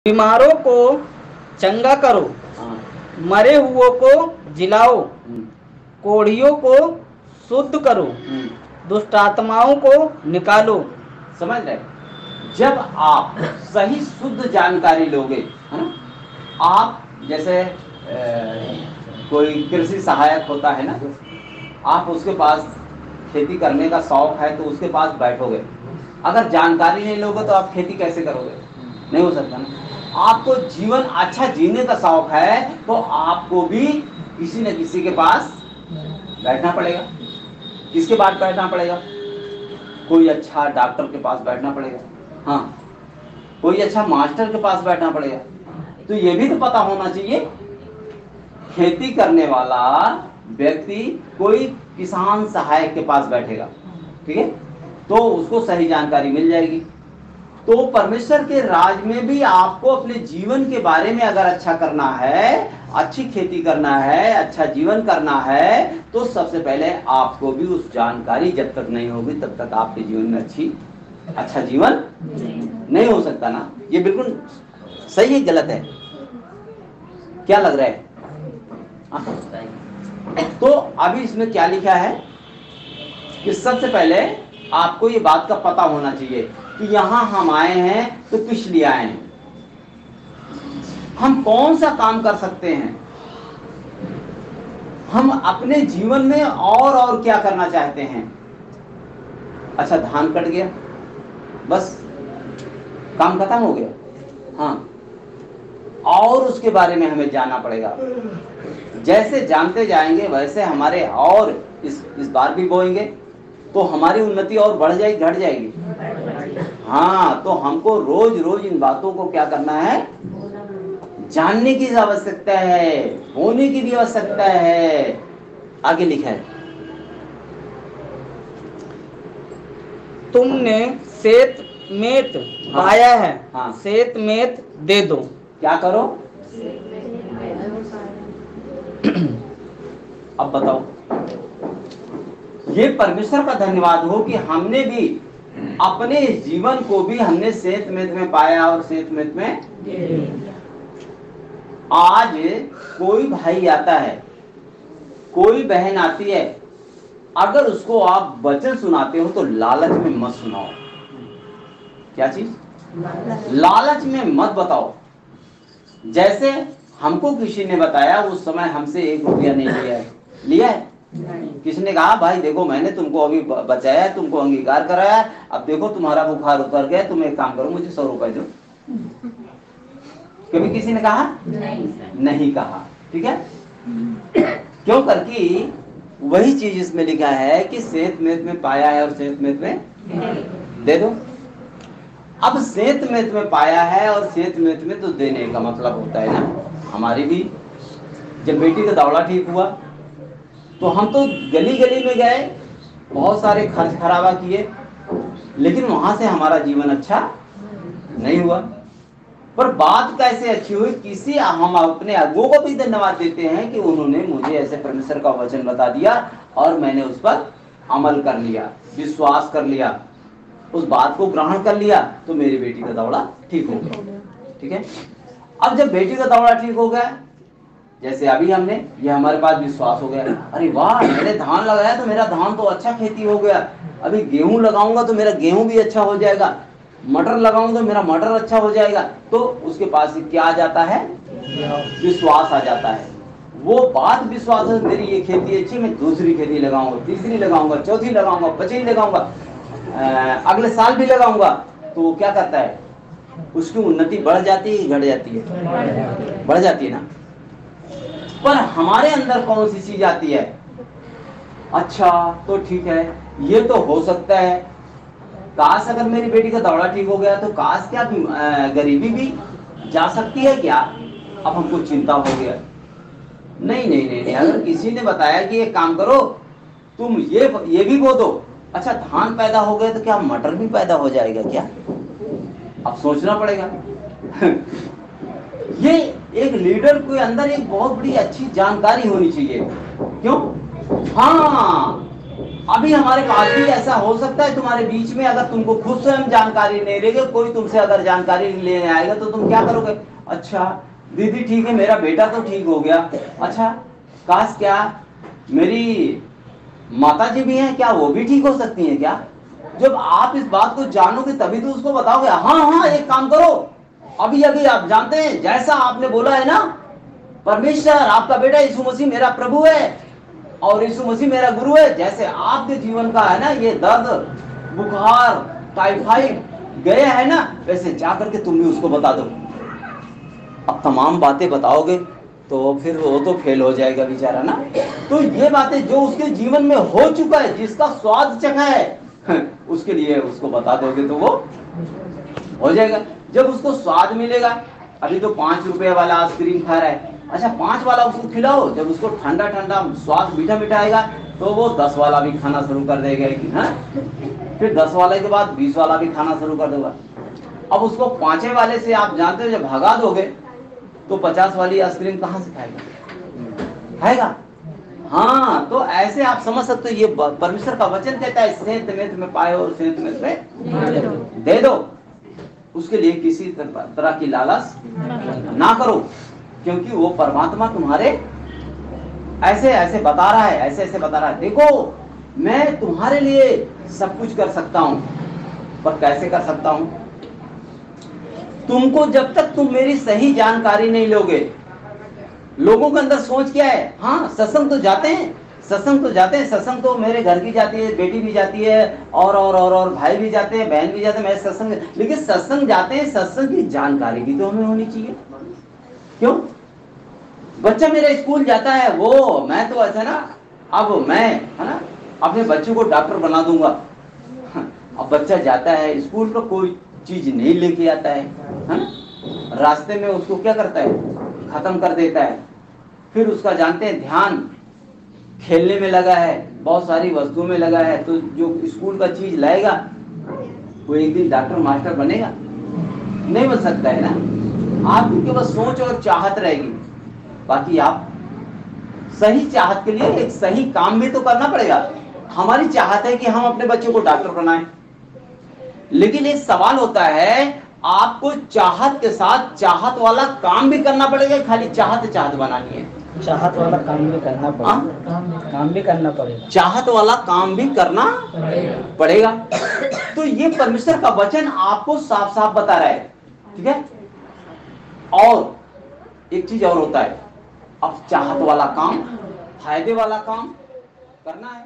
बीमारों को चंगा करो, हाँ। मरे हुओं को जिलाओ, कोढ़ियों को शुद्ध करो, दुष्ट आत्माओं को निकालो। समझ रहे? जब आप सही शुद्ध जानकारी लोगे, है ना, आप जैसे कोई कृषि सहायक होता है ना, आप उसके पास खेती करने का शौक है तो उसके पास बैठोगे, अगर जानकारी नहीं लोगे तो आप खेती कैसे करोगे? नहीं हो सकता ना। आपको जीवन अच्छा जीने का शौक है तो आपको भी किसी न किसी के पास बैठना पड़ेगा। किसके पास बैठना पड़ेगा? कोई अच्छा डॉक्टर के पास बैठना पड़ेगा, हाँ, कोई अच्छा मास्टर के पास बैठना पड़ेगा। तो ये भी तो पता होना चाहिए, खेती करने वाला व्यक्ति कोई किसान सहायक के पास बैठेगा, ठीक है, तो उसको सही जानकारी मिल जाएगी। तो परमेश्वर के राज में भी आपको अपने जीवन के बारे में अगर अच्छा करना है, अच्छी खेती करना है, अच्छा जीवन करना है, तो सबसे पहले आपको भी उस जानकारी जब तक नहीं होगी तब तक आपके जीवन में अच्छा जीवन नहीं हो सकता ना। ये बिल्कुल सही है, गलत है? क्या लग रहा है? तो अभी इसमें क्या लिखा है कि सबसे पहले आपको ये बात का पता होना चाहिए कि यहां हम आए हैं तो किस लिए आए हैं, हम कौन सा काम कर सकते हैं, हम अपने जीवन में और क्या करना चाहते हैं। अच्छा, धान कट गया, बस काम खत्म हो गया, हाँ, और उसके बारे में हमें जानना पड़ेगा। जैसे जानते जाएंगे वैसे हमारे और इस बार भी बोएंगे तो हमारी उन्नति और बढ़ जाएगी, घट जाएगी? हाँ, तो हमको रोज रोज इन बातों को क्या करना है, जानने की आवश्यकता है, होने की भी आवश्यकता है। आगे लिखा है, तुमने श्वेत मेत पाया है, हाँ, श्वेत मेत दे दो। क्या करो? अब बताओ, ये परमेश्वर का धन्यवाद हो कि हमने भी अपने जीवन को भी हमने श्वेत मेत में पाया और श्वेत मेत में। आज कोई भाई आता है, कोई बहन आती है, अगर उसको आप वचन सुनाते हो तो लालच में मत सुनाओ। क्या चीज? लालच में मत बताओ। जैसे हमको किसी ने बताया, उस समय हमसे 1 रुपया नहीं लिया है, लिया है? किसी ने कहा भाई देखो मैंने तुमको अभी बचाया, तुमको अंगीकार कराया, अब देखो तुम्हारा बुखार उतर गया, तुम एक काम करो मुझे 100 रुपए दो। कभी किसी ने कहा? नहीं कहा, ठीक है? क्यों? करके वही चीज इसमें लिखा है कि श्वेत मेत में पाया है और श्वेत मेत में दे दो। अब श्वेत मेत में पाया है और श्वेत मेत में तो देने का मतलब होता है ना, हमारी भी जब बेटी का दौड़ा ठीक हुआ तो हम तो गली गली में गए, बहुत सारे खर्च खराबा किए, लेकिन वहां से हमारा जीवन अच्छा नहीं हुआ। पर बात कैसे अच्छी हुई, किसी हम अपने अगुओं को भी धन्यवाद देते हैं कि उन्होंने मुझे ऐसे परमेश्वर का वचन बता दिया और मैंने उस पर अमल कर लिया, विश्वास कर लिया, उस बात को ग्रहण कर लिया, तो मेरी बेटी का दौड़ा ठीक हो गया, ठीक है? अब जब बेटी का दौड़ा ठीक हो गया, जैसे अभी हमने ये हमारे पास विश्वास हो गया, अरे वाह मैंने धान लगाया तो मेरा धान तो अच्छा खेती हो गया, अभी गेहूं लगाऊंगा तो मेरा गेहूं भी अच्छा हो जाएगा, मटर लगाऊंगा तो मेरा मटर अच्छा हो जाएगा। तो उसके पास क्या आ जाता है? विश्वास आ जाता है। वो बात विश्वास है, मेरी ये खेती अच्छी, मैं दूसरी खेती लगाऊंगा, तीसरी लगाऊंगा, चौथी लगाऊंगा, 25 लगाऊंगा, अगले साल भी लगाऊंगा। तो वो क्या करता है, उसकी उन्नति बढ़ जाती है, घट जाती है? बढ़ जाती है ना। पर हमारे अंदर कौन सी चीज आती है, अच्छा तो ठीक है ये तो हो सकता है, काश अगर मेरी बेटी का दौरा ठीक हो गया तो काश क्या गरीबी भी जा सकती है क्या? अब हमको चिंता हो गया, नहीं नहीं नहीं, नहीं। अगर किसी ने बताया कि एक काम करो तुम ये भी बो दो, अच्छा धान पैदा हो गया तो क्या मटर भी पैदा हो जाएगा क्या? अब सोचना पड़ेगा। ये एक लीडर के अंदर एक बहुत बड़ी अच्छी जानकारी होनी चाहिए। क्यों? हाँ, अभी हमारे पास भी ऐसा हो सकता है तुम्हारे बीच में, अगर तुमको खुद से हम जानकारी नहीं लेंगे, कोई तुमसे अगर जानकारी लेने आएगा तो तुम क्या करोगे? अच्छा दीदी ठीक है, मेरा बेटा तो ठीक हो गया, अच्छा काश क्या मेरी माता जी भी हैं, क्या वो भी ठीक हो सकती हैं क्या? जब आप इस बात को जानोगे तभी तो उसको बताओगे। हाँ हाँ एक काम करो, अभी अभी आप जानते हैं जैसा आपने बोला है ना, परमेश्वर आपका बेटा यीशु मसीह मेरा प्रभु है और यीशु मसीह मेरा गुरु है, जैसे आपके जीवन का है ना ये दर्द, बुखार, टाइफाइड गया है ना, वैसे जाकर के तुम भी उसको बता दो। अब तमाम बातें बताओगे तो फिर वो तो फेल हो जाएगा बेचारा ना। तो ये बातें जो उसके जीवन में हो चुका है, जिसका स्वाद चखा है, उसके लिए उसको बता दोगे तो वो हो जाएगा। जब उसको स्वाद मिलेगा, अभी तो 5 रुपए वाला आइसक्रीम खा रहा है, अच्छा 5 वाला उसको खिलाओ, जब उसको ठंडा ठंडा स्वाद मीठा मीठा आएगा तो वो 10 वाला भी खाना शुरू कर देगा कि हाँ, फिर 10 वाले के बाद 20 वाला भी खाना शुरू कर देगा। अब उसको 5 वाले से आप जानते हो जब भगा दोगे तो 50 वाली आइसक्रीम कहाँ से खाएगा? हाँ, तो ऐसे आप समझ सकते हो, ये परमेश्वर का वचन कहता है सेंत में पाए और सेंत में दे दो। उसके लिए किसी तरह की लालच ना करो, क्योंकि वो परमात्मा तुम्हारे ऐसे ऐसे बता रहा है, ऐसे ऐसे बता रहा है, देखो मैं तुम्हारे लिए सब कुछ कर सकता हूं, पर कैसे कर सकता हूं? तुमको जब तक तुम मेरी सही जानकारी नहीं लोगे, लोगों के अंदर सोच क्या है, हाँ सत्संग तो जाते हैं, सत्संग तो मेरे घर की जाती है, बेटी भी जाती है और भाई भी जाते हैं, बहन भी जाते हैं, मैं सत्संग, लेकिन सत्संग जाते हैं, सत्संग की जानकारी भी तो हमें होनी चाहिए। क्यों? बच्चा मेरा स्कूल जाता है, वो मैं तो ऐसा ना, अब मैं है ना अपने बच्चों को डॉक्टर बना दूंगा। अब बच्चा जाता है स्कूल पर, कोई चीज नहीं लेके आता है ना, रास्ते में उसको क्या करता है, खत्म कर देता है। फिर उसका जानते हैं ध्यान खेलने में लगा है, बहुत सारी वस्तुओं में लगा है, तो जो स्कूल का चीज लाएगा वो एक दिन डॉक्टर मास्टर बनेगा? नहीं बन सकता है ना। आपके बस सोच और चाहत रहेगी, बाकी आप सही चाहत के लिए एक सही काम भी तो करना पड़ेगा। हमारी चाहत है कि हम अपने बच्चों को डॉक्टर बनाएं, लेकिन एक सवाल होता है, आपको चाहत के साथ चाहत वाला काम भी करना पड़ेगा, खाली चाहत बनानी है? चाहत वाला काम भी करना पड़ेगा, काम भी करना पड़ेगा, चाहत वाला काम भी करना पड़ेगा। तो ये परमेश्वर का वचन आपको साफ साफ बता रहा है, ठीक है। और एक चीज और होता है, अब चाहत वाला काम, फायदे वाला काम करना है।